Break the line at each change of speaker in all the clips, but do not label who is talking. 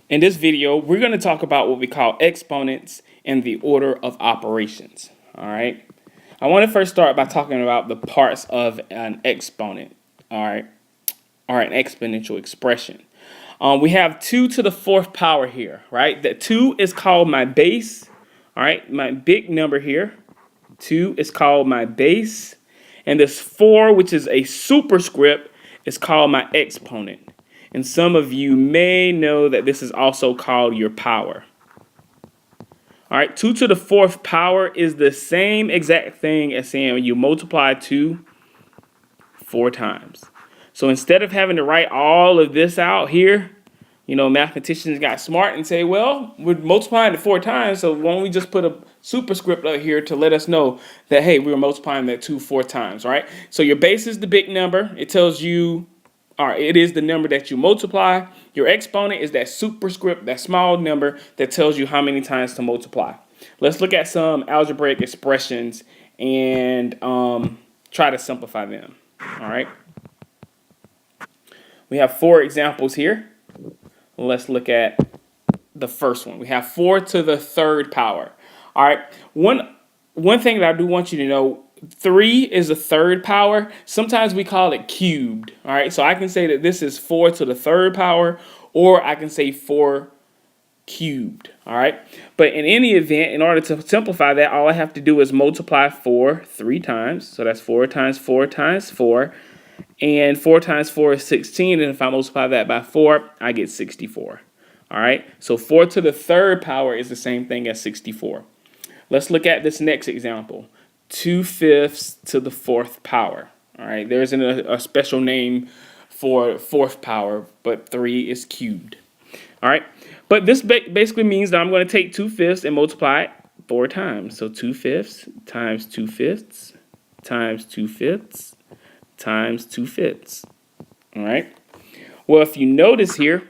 In this video, we're going to talk about what we call exponents and the order of operations. All right. I want to first start by talking about the parts of an exponent. All right. Or an exponential expression. We have 2 to the 4th power here, right? That 2 is called my base. All right. My big number here. 2 is called my base. And this 4, which is a superscript, is called my exponent. And some of you may know that this is also called your power. All right, 2 to the 4th power is the same exact thing as saying you multiply 2 4 times. So instead of having to write all of this out here, mathematicians got smart and say, well, we're multiplying it 4 times, so why don't we just put a superscript up here to let us know that, hey, we're multiplying that 2 4 times, right? So your base is the big number. It tells you, it is the number that you multiply. Your exponent is that superscript, that small number that tells you how many times to multiply. Let's look at some algebraic expressions and try to simplify them. All right. We have 4 examples here. Let's look at the first one. We have 4 to the 3rd power. All right. One thing that I do want you to know, 3 is the 3rd power. Sometimes we call it cubed. All right. So I can say that this is 4 to the 3rd power, or I can say 4 cubed. All right. But in any event, in order to simplify that, all I have to do is multiply 4 3 times. So that's 4 times 4 times 4. And 4 times 4 is 16. And if I multiply that by 4, I get 64. All right. So 4 to the 3rd power is the same thing as 64. Let's look at this next example. 2/5 to the 4th power. All right. There isn't a special name for 4th power, but 3 is cubed. All right. But this basically means that I'm going to take 2/5 and multiply it 4 times. So 2/5 times 2/5 times 2/5 times 2/5. All right. Well, if you notice here,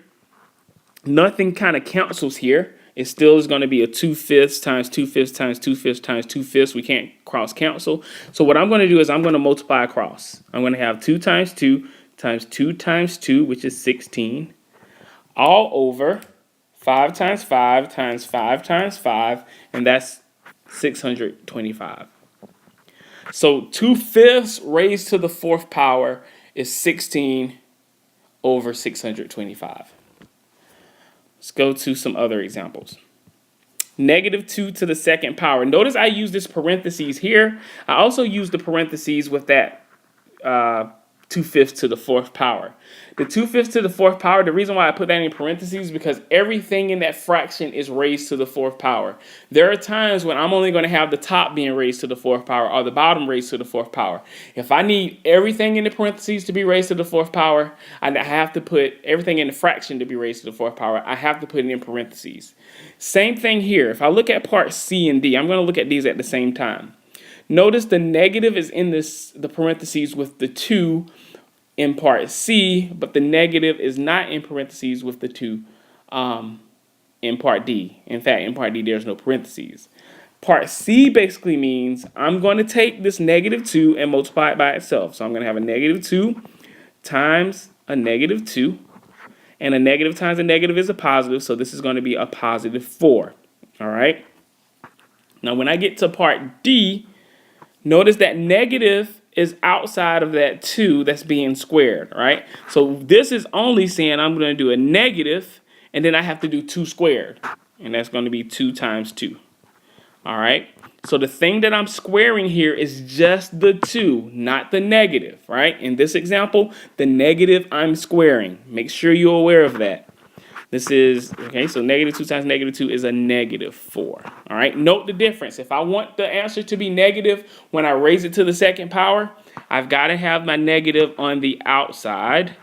nothing kind of cancels here. It still is going to be a 2/5 times 2/5 times 2/5 times 2/5. We can't cross cancel. So what I'm going to do is I'm going to multiply across. I'm going to have 2 times 2 times 2 times 2, which is 16, all over 5 times 5 times 5 times 5, and that's 625. So 2/5 raised to the 4th power is 16 over 625. Let's go to some other examples. -2 to the 2nd power. Notice I use this parentheses here. I also use the parentheses with that 2/5 to the 4th power. The 2/5 to the 4th power, the reason why I put that in parentheses is because everything in that fraction is raised to the 4th power. There are times when I'm only going to have the top being raised to the 4th power or the bottom raised to the 4th power. If I need everything in the parentheses to be raised to the 4th power, I have to put everything in the fraction to be raised to the 4th power. I have to put it in parentheses. Same thing here. If I look at part C and D, I'm going to look at these at the same time. Notice the negative is in the parentheses with the 2 in part C, but the negative is not in parentheses with the 2 in part D. In fact, in part D, there's no parentheses. Part C basically means I'm going to take this -2 and multiply it by itself. So I'm going to have a -2 times a -2, and a negative times a negative is a positive, so this is going to be a +4. All right? Now, when I get to part D, notice that negative is outside of that 2 that's being squared, right? So this is only saying I'm going to do a negative, and then I have to do 2 squared, and that's going to be 2 times 2. All right? So the thing that I'm squaring here is just the 2, not the negative, right? In this example, the negative I'm squaring. Make sure you're aware of that. This is, okay, so -2 times -2 is a -4. All right, note the difference. If I want the answer to be negative when I raise it to the 2nd power, I've got to have my negative on the outside.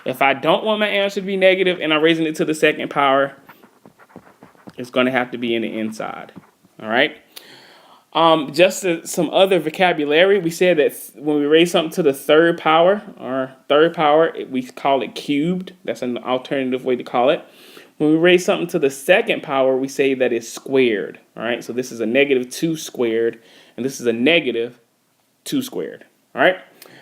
If I don't want my answer to be negative and I'm raising it to the 2nd power, it's going to have to be in the inside. All right. Just some other vocabulary. We said that when we raise something to the 3rd power, or 3rd power, we call it cubed. That's an alternative way to call it. When we raise something to the 2nd power, we say that it's squared. All right, so this is a -2 squared, and this is a -2 squared. All right.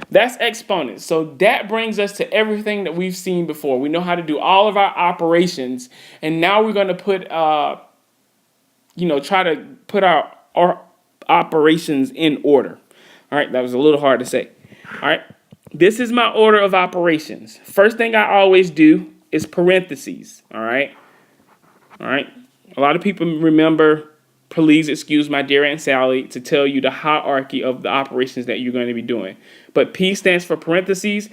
That's exponents. So that brings us to everything that we've seen before. We know how to do all of our operations, and now we're going to put, try to put our operations in order. All right, that was a little hard to say. All right, this is my order of operations. First thing I always do is parentheses. All right. A lot of people remember, please excuse my dear Aunt Sally, to tell you the hierarchy of the operations that you're going to be doing. But P stands for parentheses.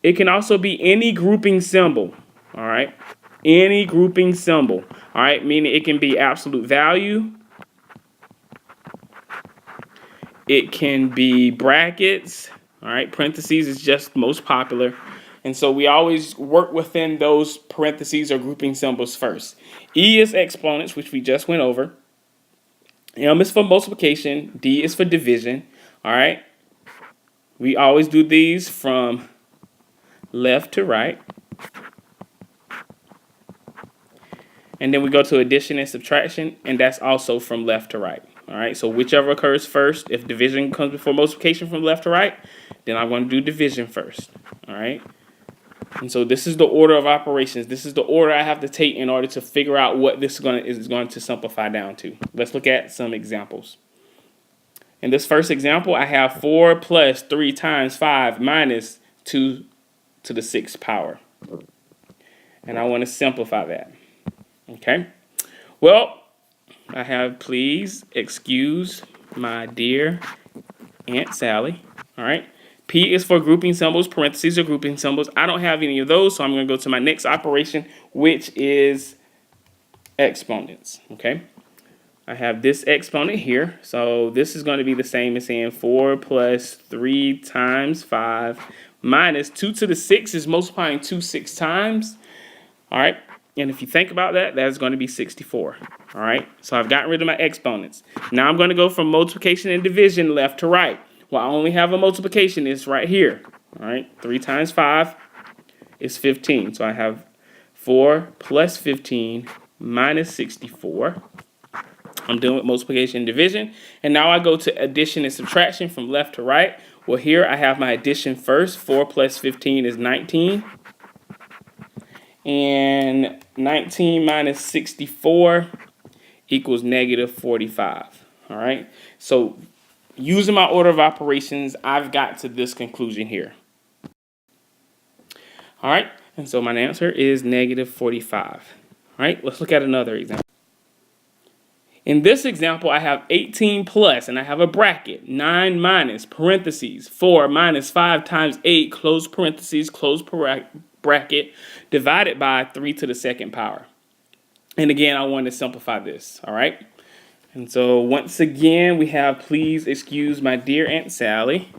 It can also be any grouping symbol. All right. Any grouping symbol. All right. Meaning it can be absolute value. It can be brackets. All right. Parentheses is just most popular. And so we always work within those parentheses or grouping symbols first. E is exponents, which we just went over. M is for multiplication. D is for division. All right. We always do these from left to right. And then we go to addition and subtraction, and that's also from left to right. All right. So whichever occurs first, if division comes before multiplication from left to right, then I'm going to do division first. All right. And so this is the order of operations. This is the order I have to take in order to figure out what this is going to simplify down to. Let's look at some examples. In this first example, I have 4 plus 3 times 5 minus 2 to the 6th power. And I want to simplify that. Okay. Well, I have, please excuse my dear Aunt Sally. All right. P is for grouping symbols. Parentheses are grouping symbols. I don't have any of those, so I'm going to go to my next operation, which is exponents. Okay. I have this exponent here. So this is going to be the same as saying 4 plus 3 times 5 minus 2 to the 6 is multiplying 2 6 times. All right. And if you think about that, that's going to be 64. All right. So I've gotten rid of my exponents. Now I'm going to go from multiplication and division left to right. Well, I only have a multiplication. It's right here. All right. 3 times 5 is 15. So I have 4 plus 15 minus 64. I'm doing with multiplication and division. And now I go to addition and subtraction from left to right. Well, here I have my addition first. 4 plus 15 is 19. And 19 minus 64 equals negative 45. All right. So using my order of operations, I've got to this conclusion here. All right. And so my answer is negative 45. All right. Let's look at another example. In this example, I have 18 plus, and I have a bracket, 9 minus, parentheses, 4 minus 5 times 8, close parentheses, close bracket, divided by 3 to the 2nd power. And again, I want to simplify this, all right? And so once again, we have, please excuse my dear Aunt Sally.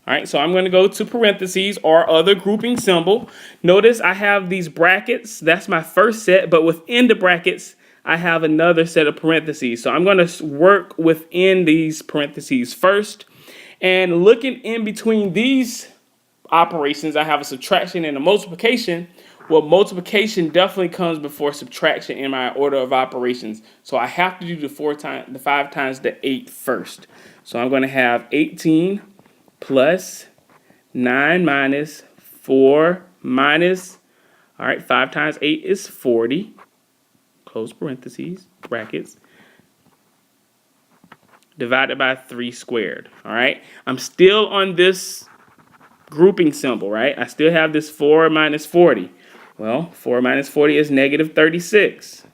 All right, so I'm going to go to parentheses or other grouping symbol. Notice I have these brackets. That's my first set, but within the brackets, I have another set of parentheses. So I'm going to work within these parentheses first. And looking in between these operations, I have a subtraction and a multiplication. Well, multiplication definitely comes before subtraction in my order of operations. So I have to do the 5 times the 8 first. So I'm going to have 18 plus 9 minus 4 minus, all right, 5 times 8 is 40, close parentheses, brackets, divided by 3 squared, all right? I'm still on this grouping symbol, right? I still have this 4 minus 40. Well, 4 minus 40 is negative 36.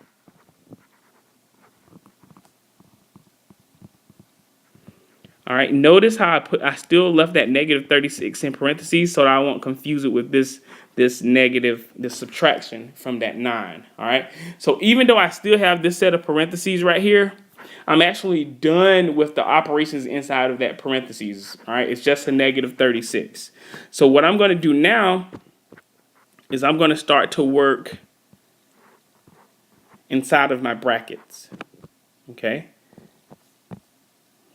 All right, notice how I still left that negative 36 in parentheses so that I won't confuse it with this subtraction from that 9. All right, so even though I still have this set of parentheses right here, I'm actually done with the operations inside of that parentheses. All right, it's just a negative 36. So what I'm going to do now is I'm going to start to work inside of my brackets. Okay.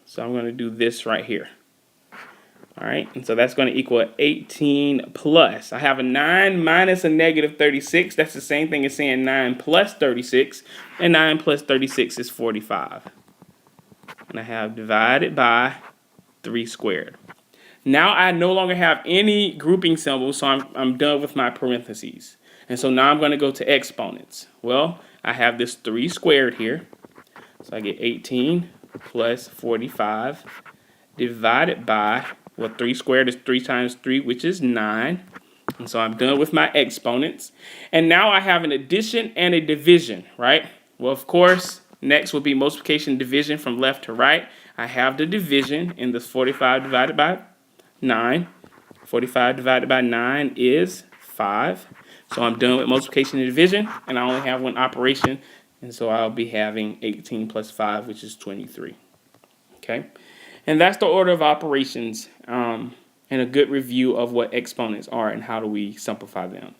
So I'm going to do this right here. All right, and so that's going to equal 18 plus. I have a 9 minus a negative 36. That's the same thing as saying 9 plus 36. And 9 plus 36 is 45. and I have divided by 3 squared. Now I no longer have any grouping symbols, so I'm done with my parentheses. And so now I'm going to go to exponents. Well, I have this 3 squared here. So I get 18 plus 45 divided by, well, 3 squared is 3 times 3, which is 9. And so I'm done with my exponents. And now I have an addition and a division, right? Well, of course, next will be multiplication and division from left to right. I have the division in this 45 divided by 9. 45 divided by 9 is 5. So I'm done with multiplication and division, and I only have one operation, and so I'll be having 18 plus 5, which is 23. Okay? And that's the order of operations and a good review of what exponents are and how do we simplify them.